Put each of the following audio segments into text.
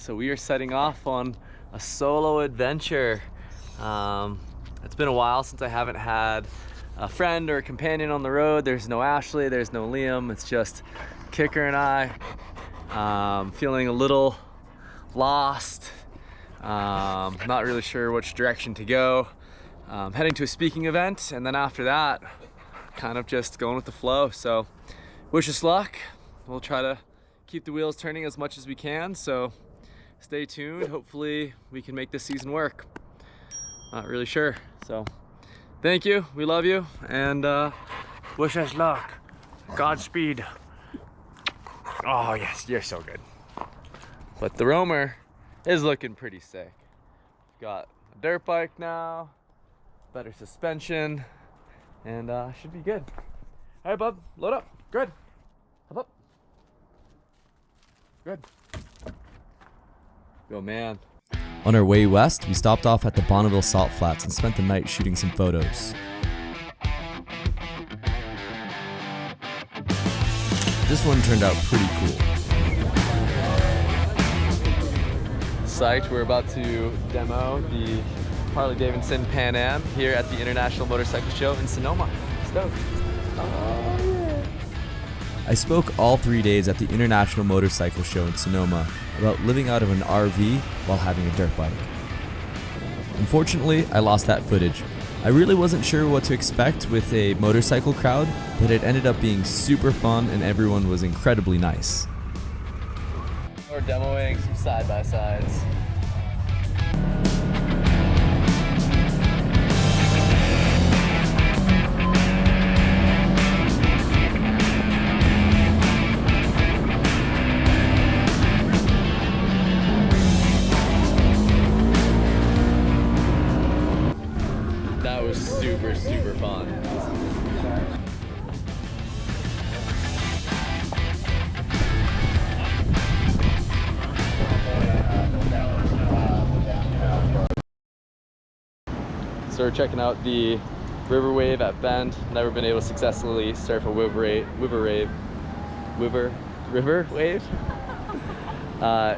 So we are setting off on a solo adventure. It's been a while since I haven't had a friend or a companion on the road. There's no Ashley, there's no Liam. It's just Kicker and I. Feeling a little lost. Not really sure which direction to go. Heading to a speaking event, and then after that, kind of just going with the flow. So wish us luck. We'll try to keep the wheels turning as much as we can, so stay tuned. Hopefully we can make this season work. Not really sure. So thank you, we love you, and wish us luck. Godspeed. Oh yes, you're so good. But the Roamer is looking pretty sick. Got a dirt bike now, better suspension, and should be good. All right, bub, load up. Good. Hop up. Good. Yo, man. On our way west, we stopped off at the Bonneville Salt Flats and spent the night shooting some photos. This one turned out pretty cool. Psyched, we're about to demo the Harley-Davidson Pan Am here at the International Motorcycle Show in Sonoma. Stoked. Oh, yeah. I spoke all 3 days at the International Motorcycle Show in Sonoma about living out of an RV while having a dirt bike. Unfortunately, I lost that footage. I really wasn't sure what to expect with a motorcycle crowd, but it ended up being super fun and everyone was incredibly nice. We're demoing some side-by-sides. That was super, super fun. So we're checking out the river wave at Bend. Never been able to successfully surf a river wave.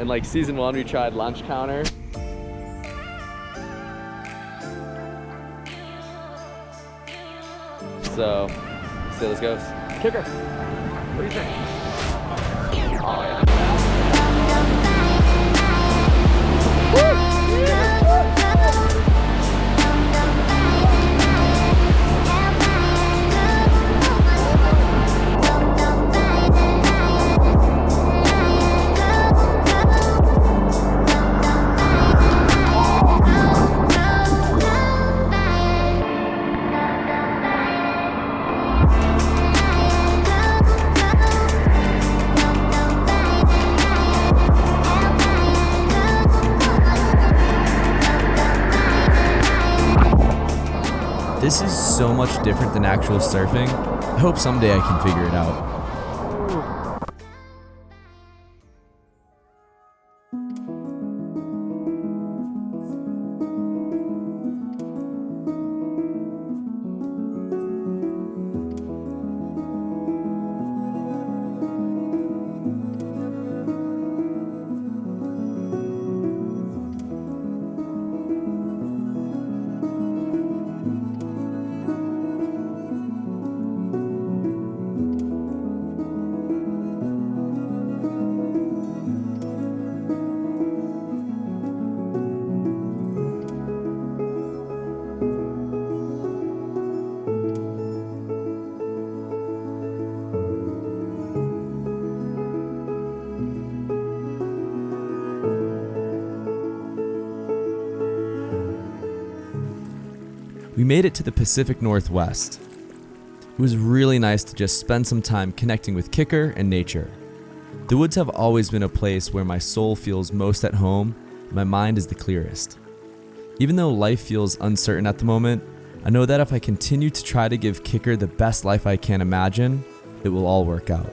In like season 1, we tried lunch counter. So, let's see how this goes. Kicker, what do you think? Oh yeah. This is so much different than actual surfing. I hope someday I can figure it out. We made it to the Pacific Northwest. It was really nice to just spend some time connecting with Kicker and nature. The woods have always been a place where my soul feels most at home and my mind is the clearest. Even though life feels uncertain at the moment, I know that if I continue to try to give Kicker the best life I can imagine, it will all work out.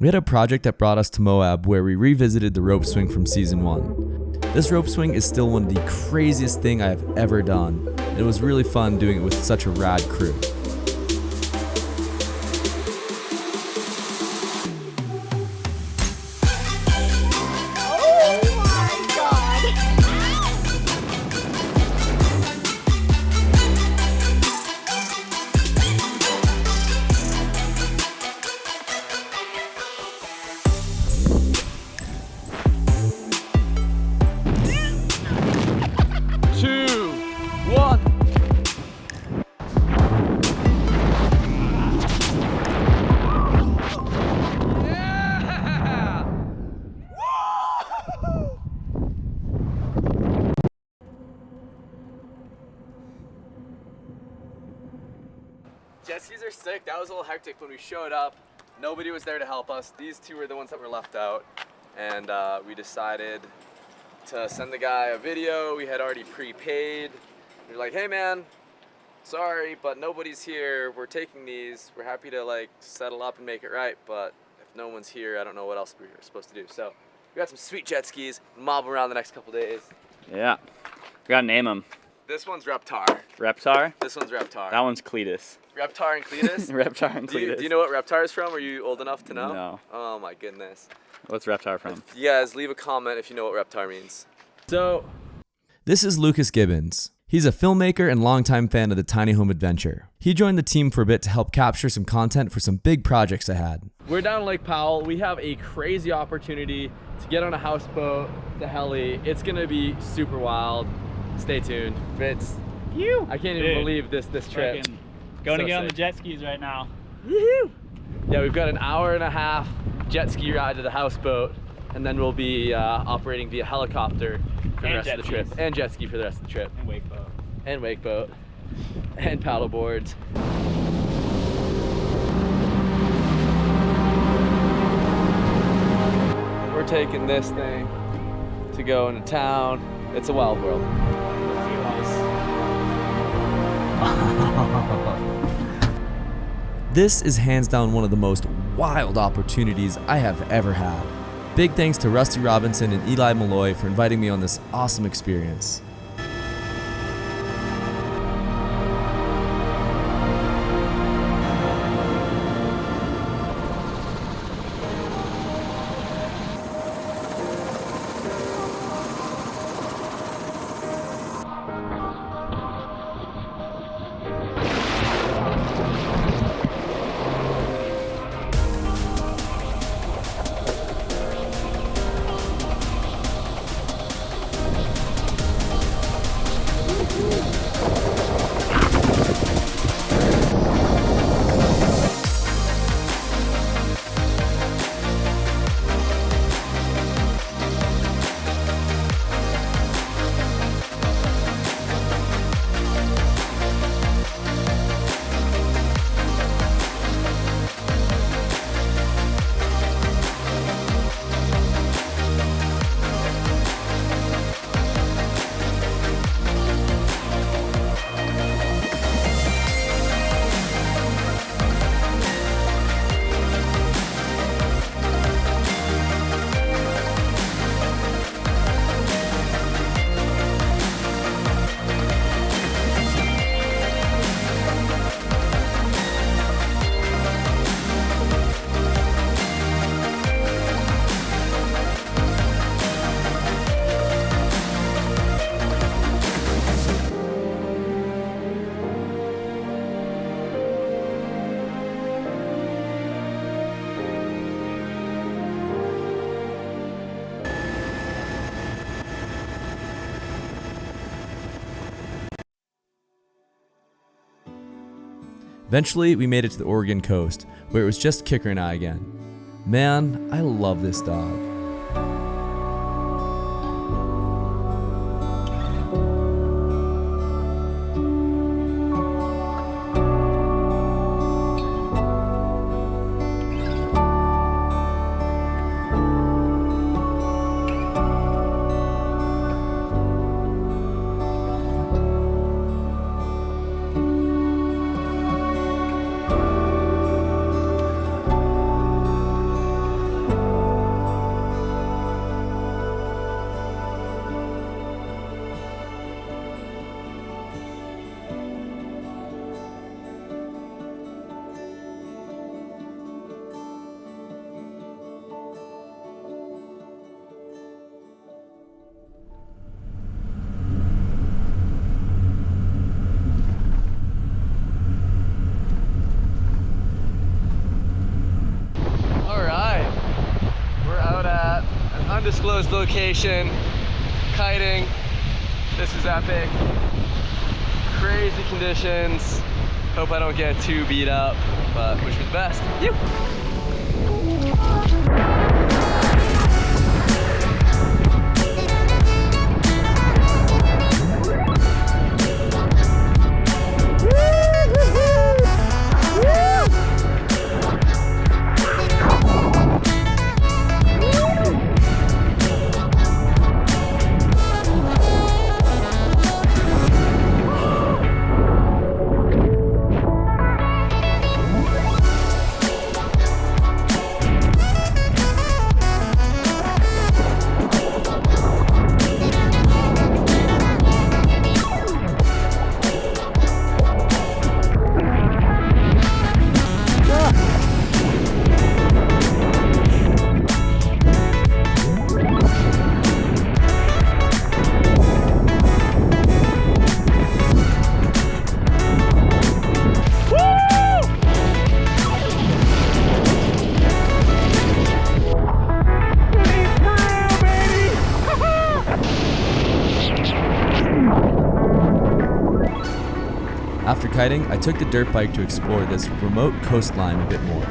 We had a project that brought us to Moab where we revisited the rope swing from season 1. This rope swing is still one of the craziest thing I have ever done. It was really fun doing it with such a rad crew. Jet skis are sick. That was a little hectic when we showed up. Nobody was there to help us. These two were the ones that were left out. And we decided to send the guy a video. We had already prepaid. We were like, hey man, sorry, but nobody's here. We're taking these. We're happy to like settle up and make it right, but if no one's here, I don't know what else we're supposed to do. So we got some sweet jet skis, mob around the next couple days. Yeah, we gotta name them. This one's Reptar. Reptar? This one's Reptar. That one's Cletus. Reptar and Cletus? Reptar and Cletus. Do you know what Reptar is from? Are you old enough to know? No. Oh my goodness. What's Reptar from? You guys leave a comment if you know what Reptar means. So, this is Lucas Gibbons. He's a filmmaker and longtime fan of the Tiny Home Adventure. He joined the team for a bit to help capture some content for some big projects ahead. We're down Lake Powell. We have a crazy opportunity to get on a houseboat, the heli. It's gonna be super wild. Stay tuned. I can't even believe this trip. Going to So get on the sick. jet skis right now. Woohoo! Yeah, we've got an hour and a half jet ski ride to the houseboat, and then we'll be operating via helicopter for the rest of the trip. skis. And jet ski for the rest of the trip. And wake boat. And wake boat. And paddle boards. We're taking this thing to go into town. It's a wild world. This is hands down one of the most wild opportunities I have ever had. Big thanks to Rusty Robinson and Eli Malloy for inviting me on this awesome experience. Eventually, we made it to the Oregon coast, where it was just Kicker and I again. Man, I love this dog. location, kiting. This is epic. Crazy conditions. Hope I don't get too beat up, but wish me the best. You. After kiting, I took the dirt bike to explore this remote coastline a bit more.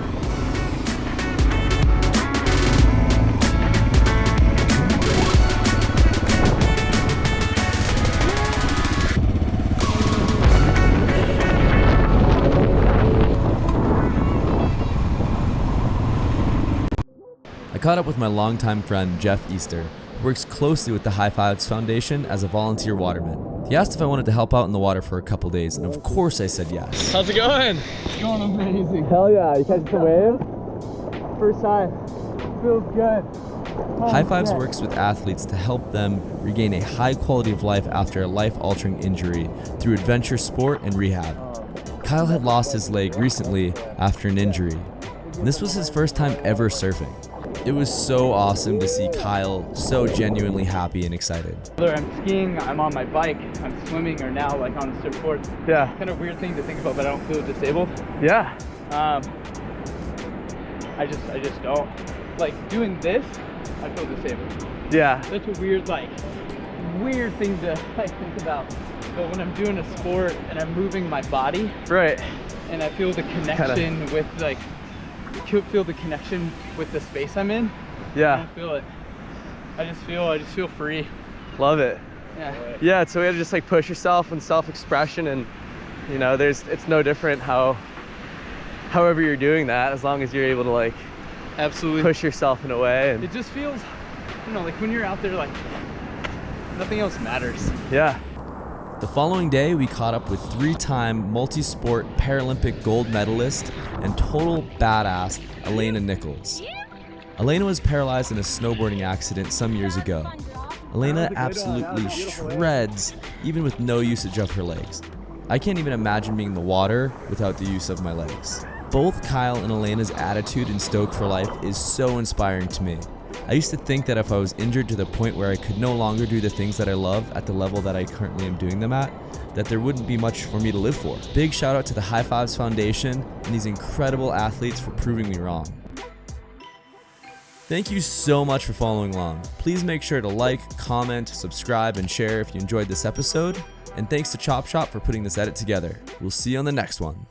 I caught up with my longtime friend Jeff Easter, who works closely with the High Fives Foundation as a volunteer waterman. He asked if I wanted to help out in the water for a couple days, and of course I said yes. How's it going? It's going amazing. Hell yeah, you catching some waves? First time. Feels good. High Fives works with athletes to help them regain a high quality of life after a life-altering injury through adventure sport and rehab. Kyle had lost his leg recently after an injury, and this was his first time ever surfing. It was so awesome to see Kyle so genuinely happy and excited. Whether I'm skiing, I'm on my bike, I'm swimming, or now like on the surfboard. Yeah. Kind of weird thing to think about, but I don't feel disabled. Yeah. I just don't. Like doing this, I feel disabled. Yeah. That's a weird thing to like think about. But when I'm doing a sport and I'm moving my body, Right. and I feel the connection with like, feel the connection with the space I'm in. I Yeah. don't feel it. I just feel free. Love it. Yeah. Yeah, it's a way to just like push yourself and self-expression, and you know, it's no different however you're doing that, as long as you're able to like Absolutely. push yourself in a way. And It just feels, you know, like when you're out there, like nothing else matters. yeah. The following day, we caught up with 3-time multi-sport Paralympic gold medalist and total badass Elena Nichols. Elena was paralyzed in a snowboarding accident some years ago. Elena absolutely shreds, even with no usage of her legs. I can't even imagine being in the water without the use of my legs. Both Kyle and Elena's attitude and stoke for life is so inspiring to me. I used to think that if I was injured to the point where I could no longer do the things that I love at the level that I currently am doing them at, that there wouldn't be much for me to live for. Big shout out to the High Fives Foundation and these incredible athletes for proving me wrong. Thank you so much for following along. Please make sure to like, comment, subscribe, and share if you enjoyed this episode. And thanks to Chop Shop for putting this edit together. We'll see you on the next one.